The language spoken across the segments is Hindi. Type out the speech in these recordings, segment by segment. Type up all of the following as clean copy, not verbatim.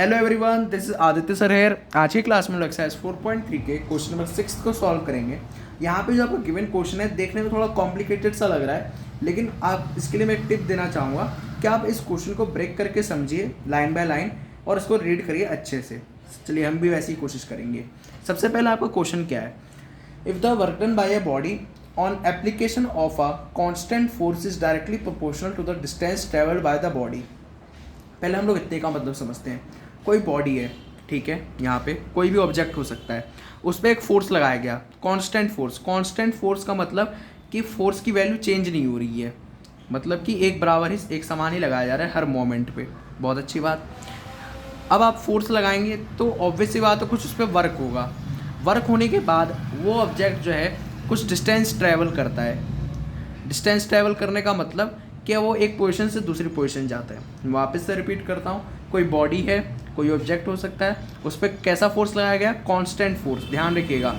Hello everyone, this is Aditya sir here. आज की क्लास में एक्सरसाइज 4.3 के क्वेश्चन नंबर 6 को सॉल्व करेंगे। यहाँ पे जो आपको गिवन क्वेश्चन है देखने में थोड़ा कॉम्प्लिकेटेड सा लग रहा है, लेकिन आप इसके लिए मैं एक टिप देना चाहूँगा कि आप इस क्वेश्चन को ब्रेक करके समझिए लाइन बाय लाइन और इसको रीड करिए अच्छे से। चलिए हम भी वैसी ही कोशिश करेंगे। सबसे पहले आपका क्वेश्चन क्या है? If the work done by a body on application of a constant force is directly proportional to the distance travelled by the body. पहले हम लोग इतने का मतलब समझते हैं। कोई बॉडी है, ठीक है, यहाँ पे कोई भी ऑब्जेक्ट हो सकता है, उस पर एक फोर्स लगाया गया, कांस्टेंट फोर्स। कांस्टेंट फोर्स का मतलब कि फोर्स की वैल्यू चेंज नहीं हो रही है, मतलब कि एक बराबर ही एक समान ही लगाया जा रहा है हर मोमेंट पे। बहुत अच्छी बात। अब आप फोर्स लगाएंगे तो ऑब्वियस सी बात है कुछ उस पर वर्क होगा। वर्क होने के बाद वो ऑब्जेक्ट जो है कुछ डिस्टेंस ट्रैवल करता है। डिस्टेंस ट्रैवल करने का मतलब कि वो एक पोजीशन से दूसरी पोजीशन जाता है। वापस से रिपीट करता हूँ, कोई बॉडी है, कोई ऑब्जेक्ट हो सकता है, उस पर कैसा फोर्स लगाया गया? Constant force. ध्यान रखिएगा,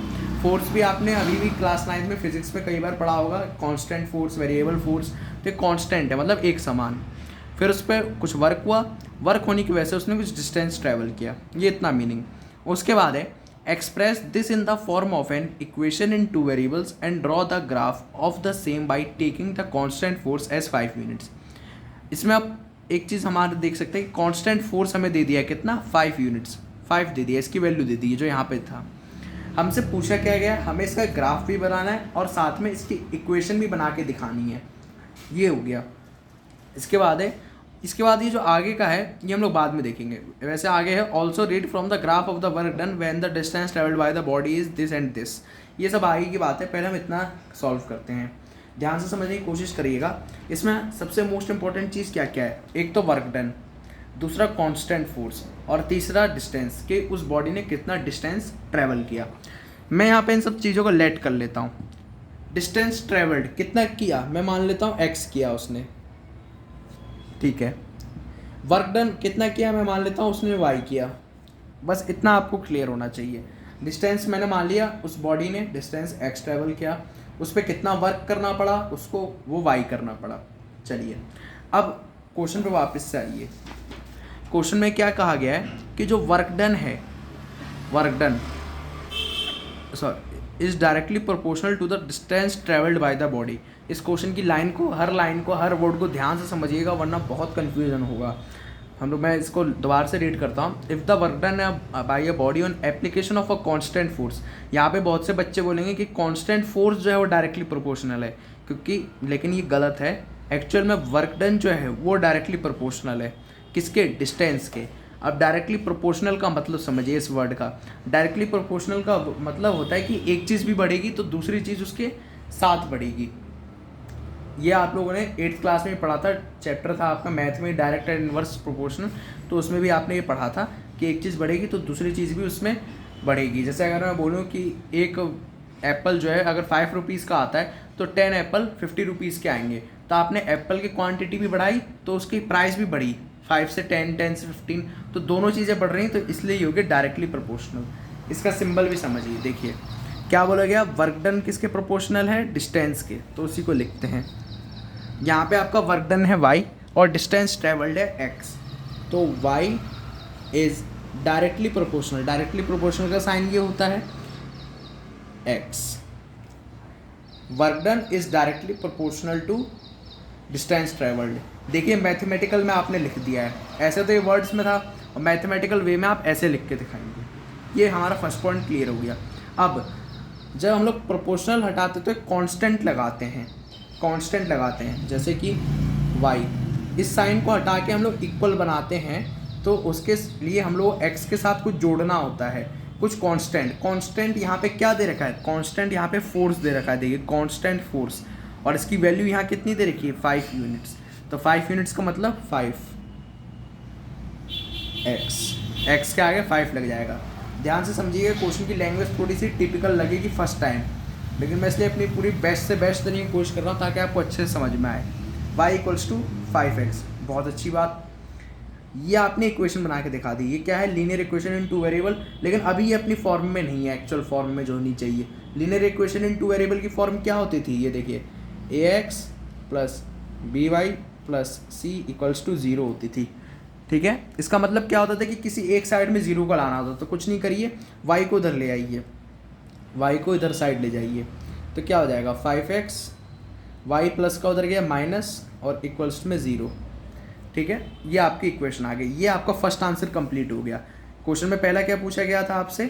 फोर्स भी आपने अभी भी क्लास 9 में फिजिक्स में कई बार पढ़ा होगा। कांस्टेंट फोर्स, वेरिएबल फोर्स, तो कांस्टेंट है मतलब एक समान। फिर उस पर कुछ वर्क हुआ, वर्क होने की वजह से उसने कुछ डिस्टेंस ट्रैवल किया, ये इतना मीनिंग। उसके बाद है express this in the form of an equation in 2 variables and draw the graph of the same by taking the constant force as 5 units. इसमें आप एक चीज़ हमारे देख सकते हैं कि कांस्टेंट फोर्स हमें दे दिया है कितना? 5 यूनिट्स। 5 दे दिया, इसकी वैल्यू दे दी है जो यहाँ पे था। हमसे पूछा क्या गया? हमें इसका ग्राफ भी बनाना है और साथ में इसकी इक्वेशन भी बना के दिखानी है। ये हो गया। इसके बाद ये जो आगे का है ये हम लोग बाद में देखेंगे। वैसे आगे है also read from the graph of the work done when the distance travelled by the body is this and this. ये सब आगे की बात है, पहले हम इतना सॉल्व करते हैं। ध्यान से समझने की कोशिश करिएगा। इसमें सबसे मोस्ट इंपॉर्टेंट चीज़ क्या क्या है? एक तो वर्क डन, दूसरा कांस्टेंट फोर्स और तीसरा डिस्टेंस, कि उस बॉडी ने कितना डिस्टेंस ट्रैवल किया। मैं यहाँ पे इन सब चीज़ों को लेट कर लेता हूँ। डिस्टेंस ट्रैवल्ड कितना किया? मैं मान लेता हूँ x किया उसने, ठीक है। वर्क डन कितना किया? मैं मान लेता हूँ उसने y किया। बस इतना आपको क्लियर होना चाहिए। डिस्टेंस मैंने मान लिया उस बॉडी ने डिस्टेंस x ट्रैवल किया, उस पर कितना वर्क करना पड़ा उसको, वो y करना पड़ा। चलिए अब क्वेश्चन पे वापस से आइए। क्वेश्चन में क्या कहा गया है कि जो वर्क डन है, work done is directly proportional to the distance travelled by the body. इस क्वेश्चन की लाइन को, हर वर्ड को ध्यान से समझिएगा वरना बहुत कन्फ्यूजन होगा हम लोग। मैं इसको दोबारा से रीड करता हूँ। If the work done by a body on application of a constant force. यहाँ पे बहुत से बच्चे बोलेंगे कि कांस्टेंट फोर्स जो है वो डायरेक्टली प्रोपोर्शनल है, क्योंकि लेकिन ये गलत है। एक्चुअल में वर्क डन जो है वो डायरेक्टली प्रोपोर्शनल है। किसके? डिस्टेंस के। अब डायरेक्टली प्रोपोर्शनल का मतलब समझिए इस वर्ड का। डायरेक्टली प्रोपोर्शनल का मतलब होता है कि एक चीज़ भी बढ़ेगी तो दूसरी चीज़ उसके साथ बढ़ेगी। ये आप लोगों ने 8th क्लास में पढ़ा था, चैप्टर था आपका मैथ में डायरेक्ट एंड इनवर्स प्रोपोर्शनल, तो उसमें भी आपने ये पढ़ा था कि एक चीज़ बढ़ेगी तो दूसरी चीज़ भी उसमें बढ़ेगी। जैसे अगर मैं बोलूँ कि एक एप्पल जो है अगर 5 रुपीज़ का आता है तो 10 एप्पल 50 रुपीज़ के आएंगे, तो आपने एप्पल की क्वांटिटी भी बढ़ाई तो उसकी प्राइस भी बढ़ी, 5 से 10, 10 से 15, तो दोनों चीज़ें बढ़ रही हैं, तो इसलिए ये हो गया डायरेक्टली प्रोपोर्शनल। इसका सिंबल भी समझिए। देखिए क्या बोला गया? वर्क डन किसके प्रोपोर्शनल है? डिस्टेंस के। तो उसी को लिखते हैं। यहाँ पे आपका वर्क डन है y और डिस्टेंस ट्रेवल्ड है x, तो y is directly proportional. Directly proportional का साइन ये होता है x। Work done is directly proportional to distance travelled. देखिए मैथमेटिकल में आपने लिख दिया है, ऐसे तो ये वर्ड्स में था और मैथमेटिकल वे में आप ऐसे लिख के दिखाएंगे। ये हमारा फर्स्ट पॉइंट क्लियर हो गया। अब जब हम लोग प्रोपोर्शनल हटाते तो एक कांस्टेंट लगाते हैं, कांस्टेंट लगाते हैं, जैसे कि y। इस साइन को हटा के हम लोग इक्वल बनाते हैं, तो उसके लिए हम लोग x के साथ कुछ जोड़ना होता है, कुछ कांस्टेंट यहाँ पे क्या दे रखा है? कांस्टेंट यहाँ पे फोर्स दे रखा है। देखिए कांस्टेंट फोर्स, और इसकी वैल्यू यहाँ कितनी दे रखी है? 5 यूनिट्स। तो 5 यूनिट्स का मतलब 5x, x के आगे 5 लग जाएगा। ध्यान से समझिएगा, क्वेश्चन की लैंग्वेज थोड़ी सी टिपिकल लगेगी फर्स्ट टाइम, लेकिन मैं इसलिए अपनी पूरी बेस्ट से बेस्ट तरीके की कोशिश कर रहा हूँ ताकि आपको अच्छे से समझ में आए। y = 5x। बहुत अच्छी बात। ये आपने इक्वेशन बना के दिखा दी। ये क्या है? लीनियर इक्वेशन इन 2 वेरिएबल, लेकिन अभी ये अपनी फॉर्म में नहीं है, एक्चुअल फॉर्म में जो होनी चाहिए। लीनियर इक्वेशन इन 2 वेरिएबल की फॉर्म क्या होती थी? ये देखिए ax + by + c = 0 होती थी, ठीक है। इसका मतलब क्या होता था कि किसी एक साइड में जीरो को लाना होता, तो कुछ नहीं करिए, वाई को इधर ले आइए, वाई को इधर साइड ले जाइए, तो क्या हो जाएगा 5x, वाई प्लस का उधर गया माइनस और इक्वल्स में 0, ठीक है। ये आपकी इक्वेशन आ गई, ये आपका फर्स्ट आंसर कंप्लीट हो गया। क्वेश्चन में पहला क्या पूछा गया था आपसे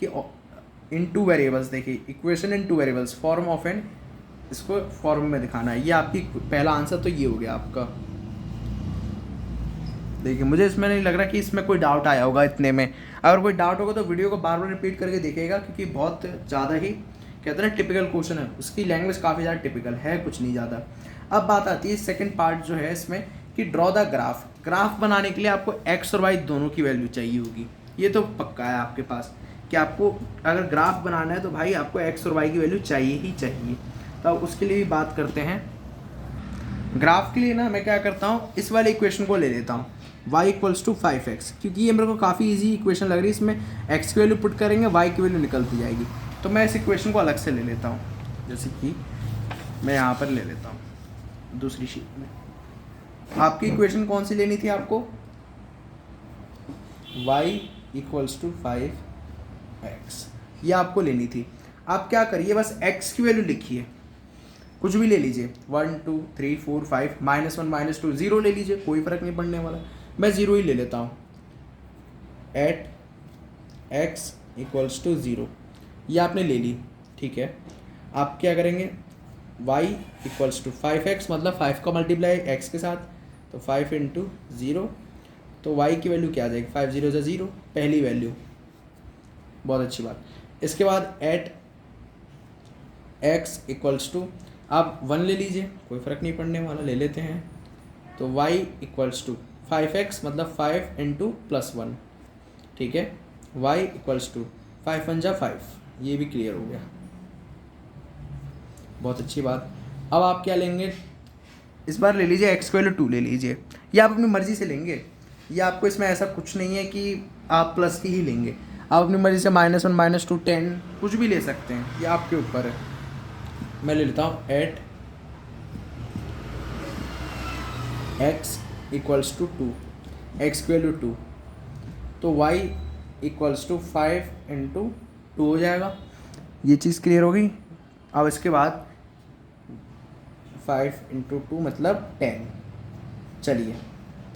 कि इन टू वेरिएबल्स, देखिए equation in two variables form of an, इसको फॉर्म में दिखाना है, ये आपकी पहला आंसर तो ये हो गया आपका। देखिए मुझे इसमें नहीं लग रहा कि इसमें कोई डाउट आया होगा इतने में, अगर कोई डाउट होगा तो वीडियो को बार बार रिपीट करके देखिएगा, क्योंकि बहुत ज़्यादा ही कहते हैं ना टिपिकल क्वेश्चन है, उसकी लैंग्वेज काफ़ी ज़्यादा टिपिकल है, कुछ नहीं ज़्यादा। अब बात आती है सेकंड पार्ट जो है इसमें कि ड्रॉ द ग्राफ। ग्राफ बनाने के लिए आपको एक्स और वाई दोनों की वैल्यू चाहिए होगी, ये तो पक्का है आपके पास कि आपको अगर ग्राफ बनाना है तो भाई आपको एक्स और वाई की वैल्यू चाहिए ही चाहिए। तो उसके लिए भी बात करते हैं। ग्राफ के लिए ना मैं क्या करता हूँ, इस वाले इक्वेशन को ले लेता हूँ y इक्वल्स टू 5x, क्योंकि ये मेरे को काफ़ी इजी इक्वेशन लग रही है, इसमें x की वैल्यू पुट करेंगे y की वैल्यू निकलती जाएगी। तो मैं इस इक्वेशन को अलग से ले लेता हूँ, जैसे कि मैं यहाँ पर ले लेता हूँ दूसरी शीट में। आपकी इक्वेशन कौन सी लेनी थी आपको, y इक्वल्स टू 5x, ये आपको लेनी थी। आप क्या करिए, बस x की वैल्यू लिखिए, कुछ भी ले लीजिए, 1 2 3 4 5 -1 -2 0 ले लीजिए, कोई फ़र्क नहीं पड़ने वाला। मैं 0 ही ले लेता हूँ। एट x इक्वल्स टू 0, ये आपने ले ली, ठीक है। आप क्या करेंगे, y इक्वल्स टू 5x, मतलब 5 का मल्टीप्लाई x के साथ, तो 5 इंटू 0, तो y की वैल्यू क्या आ जाएगी, 5 0 से 0, पहली वैल्यू, बहुत अच्छी बात। इसके बाद एट x इक्वल्स टू, आप 1 ले लीजिए, कोई फ़र्क नहीं पड़ने वाला, ले लेते हैं, तो y इक्वल्स टू 5x, मतलब 5 इंटू प्लस 1, ठीक है। y इक्वल्स टू 5 1 जा 5, ये भी क्लियर हो गया, बहुत अच्छी बात। अब आप क्या लेंगे, इस बार ले लीजिए x की वैल्यू 2 ले लीजिए, या आप अपनी मर्ज़ी से लेंगे, या आपको इसमें ऐसा कुछ नहीं है कि आप प्लस की ही लेंगे, आप अपनी मर्ज़ी से -1 -2 10 कुछ भी ले सकते हैं, ये आपके ऊपर है। मैं ले लेता हूँ at x equals to 2, x की वैल्यू 2, तो y इक्वल्स टू 5 इंटू 2 हो जाएगा, ये चीज़ क्लियर हो गई। अब इसके बाद 5 इंटू 2 मतलब 10, चलिए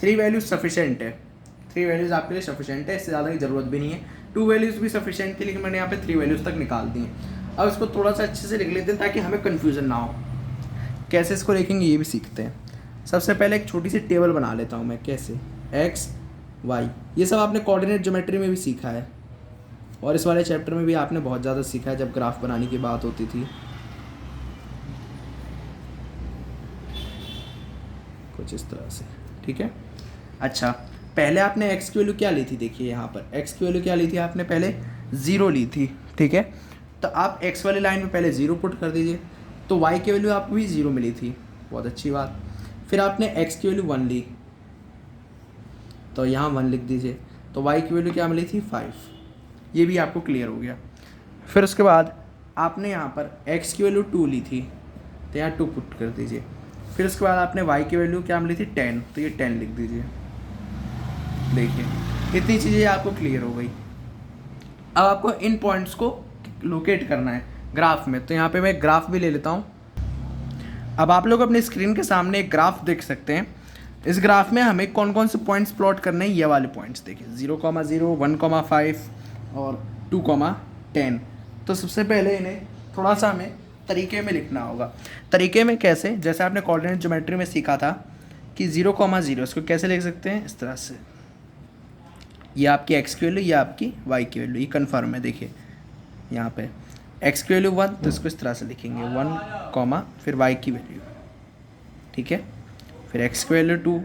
3 वैल्यूज सफिशेंट है, 3 वैल्यूज़ आपके लिए सफिशेंट है, इससे ज़्यादा की ज़रूरत भी नहीं है। 2 वैल्यूज़ भी सफिशेंट थी, लेकिन मैंने यहाँ पे 3 वैल्यूज़ तक निकाल दी हैं। अब इसको थोड़ा सा अच्छे से लिख लेते हैं ताकि हमें कन्फ्यूज़न ना हो, कैसे इसको लिखेंगे ये भी सीखते हैं। सबसे पहले एक छोटी सी टेबल बना लेता हूँ मैं, कैसे, x y, ये सब आपने कोऑर्डिनेट ज्योमेट्री में भी सीखा है, और इस वाले चैप्टर में भी आपने बहुत ज़्यादा सीखा है जब ग्राफ बनाने की बात होती थी। कुछ इस तरह से, ठीक है। अच्छा, पहले आपने x की वैल्यू क्या ली थी, देखिए यहाँ पर x की वैल्यू क्या ली थी आपने, पहले 0 ली थी, ठीक है। तो आप x वाली लाइन में पहले 0 पुट कर दीजिए, तो y की वैल्यू आपको भी 0 मिली थी, बहुत अच्छी बात। फिर आपने x की वैल्यू 1 ली, तो यहाँ 1 लिख दीजिए, तो y की वैल्यू क्या मिली थी 5, ये भी आपको क्लियर हो गया। फिर उसके बाद आपने यहाँ पर x की वैल्यू 2 ली थी, तो यहाँ 2 पुट कर दीजिए। फिर उसके बाद आपने y की वैल्यू क्या मिली थी 10, तो ये 10 लिख दीजिए। देखिए इतनी चीज़ें आपको क्लियर हो गई। अब आपको इन पॉइंट्स को लोकेट करना है ग्राफ में, तो यहाँ पे मैं ग्राफ भी ले लेता हूँ। अब आप लोग अपने स्क्रीन के सामने एक ग्राफ देख सकते हैं। इस ग्राफ में हमें कौन कौन से पॉइंट्स प्लॉट करने हैं, ये वाले पॉइंट्स देखिए, 0,0 1,5 और 2,10। तो सबसे पहले इन्हें थोड़ा सा हमें तरीके में लिखना होगा। तरीके में कैसे, जैसे आपने कोऑर्डिनेट ज्योमेट्री में सीखा था कि 0,0 इसको कैसे लिख सकते हैं, इस तरह से, ये आपकी x की वैल्यू, ये आपकी y की वैल्यू, ये कन्फर्म है। देखिए यहाँ पे x की वैल्यू 1, तो इसको इस तरह से लिखेंगे 1, फिर y की वैल्यू, ठीक है, फिर x की वैल्यू 2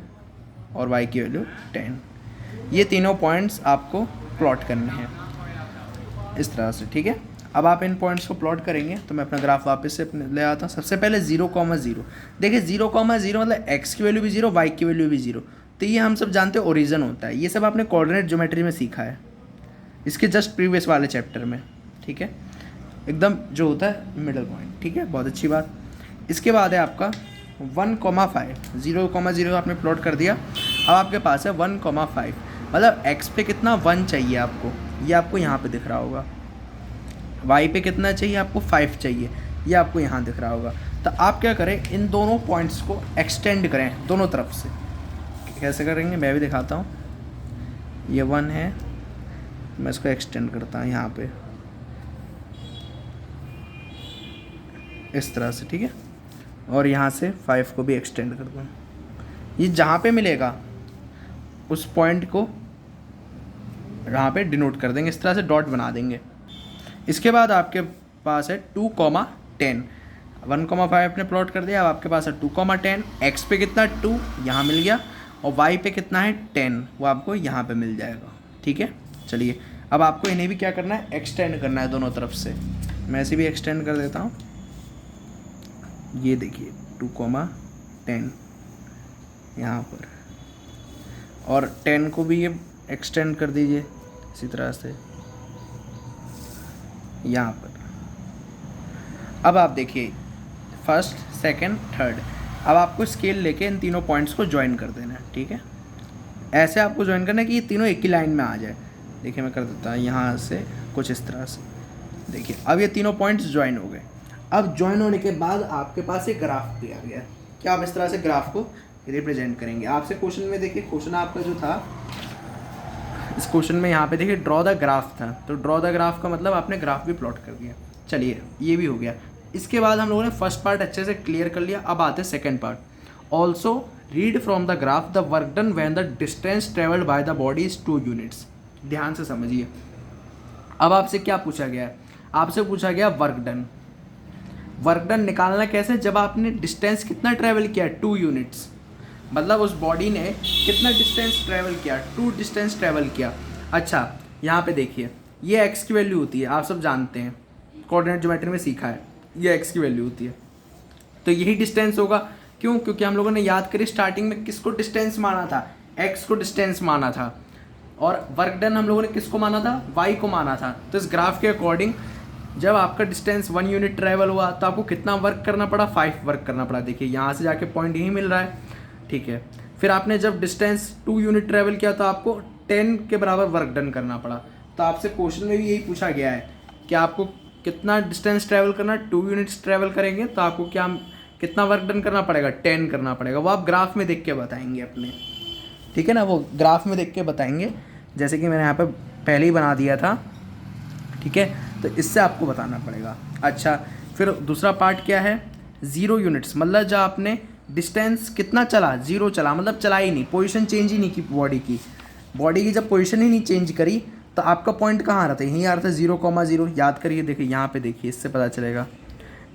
और y की वैल्यू 10। ये तीनों पॉइंट्स आपको प्लॉट करने हैं इस तरह से, ठीक है। अब आप इन पॉइंट्स को प्लॉट करेंगे, तो मैं अपना ग्राफ वापस से ले आता हूँ। सबसे पहले 0,0, देखिए 0,0 मतलब x की वैल्यू भी 0, y की वैल्यू भी 0, तो ये हम सब जानते हैं ओरिजिन होता है। ये सब आपने कोऑर्डिनेट ज्योमेट्री में सीखा है, इसके जस्ट प्रीवियस वाले चैप्टर में, ठीक है, एकदम जो होता है मिडल पॉइंट, ठीक है, बहुत अच्छी बात। इसके बाद है आपका 1,5, 0,0 आपने प्लॉट कर दिया। अब आपके पास है 1,5, मतलब x पे कितना 1 चाहिए आपको, ये आपको यहाँ पे दिख रहा होगा। y पे कितना चाहिए आपको 5 चाहिए, ये आपको यहाँ दिख रहा होगा। तो आप क्या करें, इन दोनों पॉइंट्स को एक्सटेंड करें दोनों तरफ से। कैसे करेंगे मैं भी दिखाता हूँ। ये 1 है, मैं इसको एक्सटेंड करता हूँ यहाँ पे इस तरह से, ठीक है। और यहाँ से 5 को भी एक्सटेंड कर दूँ। ये जहाँ पे मिलेगा उस पॉइंट को यहाँ पे डिनोट कर देंगे, इस तरह से डॉट बना देंगे। इसके बाद आपके पास है 2,10, 1,5 आपने प्लॉट कर दिया। अब आपके पास है 2,10, x पे कितना 2 यहाँ मिल गया, और y पे कितना है 10, वो आपको यहाँ पे मिल जाएगा, ठीक है। चलिए अब आपको इन्हें भी क्या करना है, एक्सटेंड करना है दोनों तरफ से। मैं ऐसे भी एक्सटेंड कर देता हूँ, ये देखिए 2,10 यहाँ पर, और 10 को भी ये एक्सटेंड कर दीजिए इसी तरह से यहाँ पर। अब आप देखिए फर्स्ट, सेकंड, थर्ड, अब आपको स्केल लेके इन तीनों पॉइंट्स को ज्वाइन कर देना है, ठीक है। ऐसे आपको ज्वाइन करना है कि ये तीनों एक ही लाइन में आ जाए। देखिए मैं कर देता हूँ यहाँ से कुछ इस तरह से। देखिए अब ये तीनों पॉइंट्स ज्वाइन हो गए। अब ज्वाइन होने के बाद आपके पास एक ग्राफ दिया गया, क्या आप इस तरह से ग्राफ को रिप्रेजेंट करेंगे। आपसे क्वेश्चन में देखिए, क्वेश्चन आपका जो था इस क्वेश्चन में यहाँ पे देखिए ड्रॉ द ग्राफ था, तो ड्रॉ द ग्राफ का मतलब आपने ग्राफ भी प्लॉट कर दिया। चलिए ये भी हो गया। इसके बाद हम लोगों ने फर्स्ट पार्ट अच्छे से क्लियर कर लिया। अब आते हैं second part. Also read from the graph the work done when the distance travelled by the body is 2 units. ध्यान से समझिए। अब आपसे क्या पूछा गया है, आपसे पूछा गया वर्क डन। वर्क डन निकालना कैसे, जब आपने डिस्टेंस कितना ट्रेवल किया, 2 यूनिट्स, मतलब उस बॉडी ने कितना डिस्टेंस ट्रेवल किया, 2 डिस्टेंस ट्रेवल किया। अच्छा यहाँ पे देखिए ये x की वैल्यू होती है, आप सब जानते हैं, कोऑर्डिनेट ज्योमेट्री में सीखा है, ये x की वैल्यू होती है। तो यही डिस्टेंस होगा, क्यों, क्योंकि हम लोगों ने याद करी स्टार्टिंग में किसको डिस्टेंस माना था, x को डिस्टेंस माना था, और वर्क डन हम लोगों ने किसको माना था, y को माना था। तो इस ग्राफ के अकॉर्डिंग जब आपका डिस्टेंस 1 यूनिट ट्रेवल हुआ तो आपको कितना वर्क करना पड़ा, 5 वर्क करना पड़ा। देखिए यहाँ से जाके पॉइंट यही मिल रहा है, ठीक है। फिर आपने जब डिस्टेंस 2 यूनिट ट्रेवल किया तो आपको 10 के बराबर वर्क डन करना पड़ा। तो आपसे क्वेश्चन में भी यही पूछा गया है कि आपको कितना डिस्टेंस ट्रेवल करना, 2 यूनिट्स ट्रेवल करेंगे तो आपको क्या कितना वर्क डन करना पड़ेगा, 10 करना पड़ेगा। वो आप ग्राफ में देख के बताएंगे अपने, ठीक है ना, वो ग्राफ में देख के बताएंगे, जैसे कि मैंने यहाँ पे पहले ही बना दिया था, ठीक है। तो इससे आपको बताना पड़ेगा। अच्छा फिर दूसरा पार्ट क्या है, 0 यूनिट्स, मतलब जब आपने डिस्टेंस कितना चला, 0 चला, मतलब चला ही नहीं, पोजीशन चेंज ही नहीं की बॉडी की जब पोजीशन ही नहीं चेंज करी तो आपका पॉइंट कहाँ आ रहा था, यहीं आ रहा था 0,0। याद करिए, देखिए यहाँ पे देखिए, इससे पता चलेगा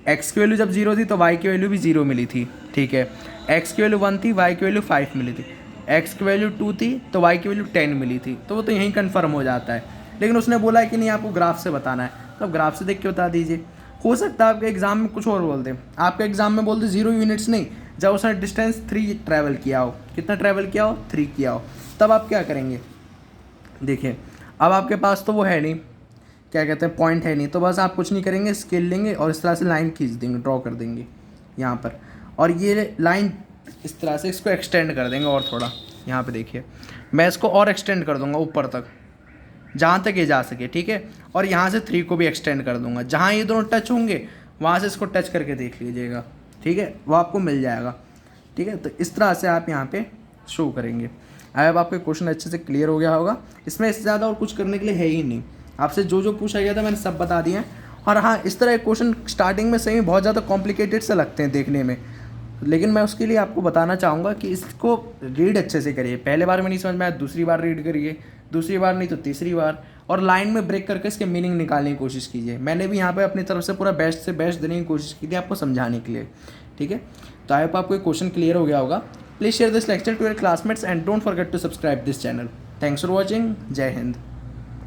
x की वैल्यू जब 0 थी तो y की वैल्यू भी 0 मिली थी, ठीक है। x की वैल्यू 1 थी, y की वैल्यू 5 मिली थी, x की वैल्यू 2 थी तो y की वैल्यू 10 मिली थी। तो वो तो यहीं कन्फर्म हो जाता है। लेकिन उसने बोला है कि नहीं आपको ग्राफ से बताना है, तो ग्राफ से देख के बता दीजिए। हो सकता है आपके एग्जाम में कुछ और बोल दें, आपके एग्जाम में बोल दे 0 यूनिट्स नहीं, जब उसने डिस्टेंस 3 ट्रैवल किया हो, कितना ट्रैवल किया हो, 3 किया हो, तब आप क्या करेंगे। देखिए अब आपके पास तो वो है नहीं, क्या कहते हैं, पॉइंट है नहीं, तो बस आप कुछ नहीं करेंगे, स्केल लेंगे और इस तरह से लाइन खींच देंगे, ड्रॉ कर देंगे यहाँ पर, और ये लाइन इस तरह से इसको एक्सटेंड कर देंगे और थोड़ा। यहाँ पे देखिए मैं इसको और एक्सटेंड कर दूँगा ऊपर तक, जहाँ तक ये जा सके, ठीक है। और यहाँ से 3 को भी एक्सटेंड कर दूँगा, जहाँ ये दोनों टच होंगे वहाँ से इसको टच करके देख लीजिएगा, ठीक है, वो आपको मिल जाएगा, ठीक है। तो इस तरह से आप यहाँ पे शो करेंगे। अब आपके क्वेश्चन अच्छे से क्लियर हो गया होगा। इसमें इससे ज़्यादा और कुछ करने के लिए है ही नहीं, आपसे जो जो पूछा गया था मैंने सब बता दिए हैं। और हाँ, इस तरह के क्वेश्चन स्टार्टिंग में सही में बहुत ज़्यादा कॉम्प्लिकेटेड से लगते हैं देखने में, लेकिन मैं उसके लिए आपको बताना चाहूँगा कि इसको रीड अच्छे से करिए। पहले बार में नहीं समझ में आया, दूसरी बार रीड करिए, दूसरी बार नहीं तो तीसरी बार, और लाइन में ब्रेक करके इसके मीनिंग निकालने की कोशिश कीजिए। मैंने भी यहाँ पे अपनी तरफ से पूरा बेस्ट से बेस्ट देने की कोशिश की थी आपको समझाने के लिए, ठीक है। तो आई होप आपको ये क्वेश्चन क्लियर हो गया होगा। Please share this lecture to your classmates and don't forget to subscribe this channel. Thanks for watching. जय हिंद।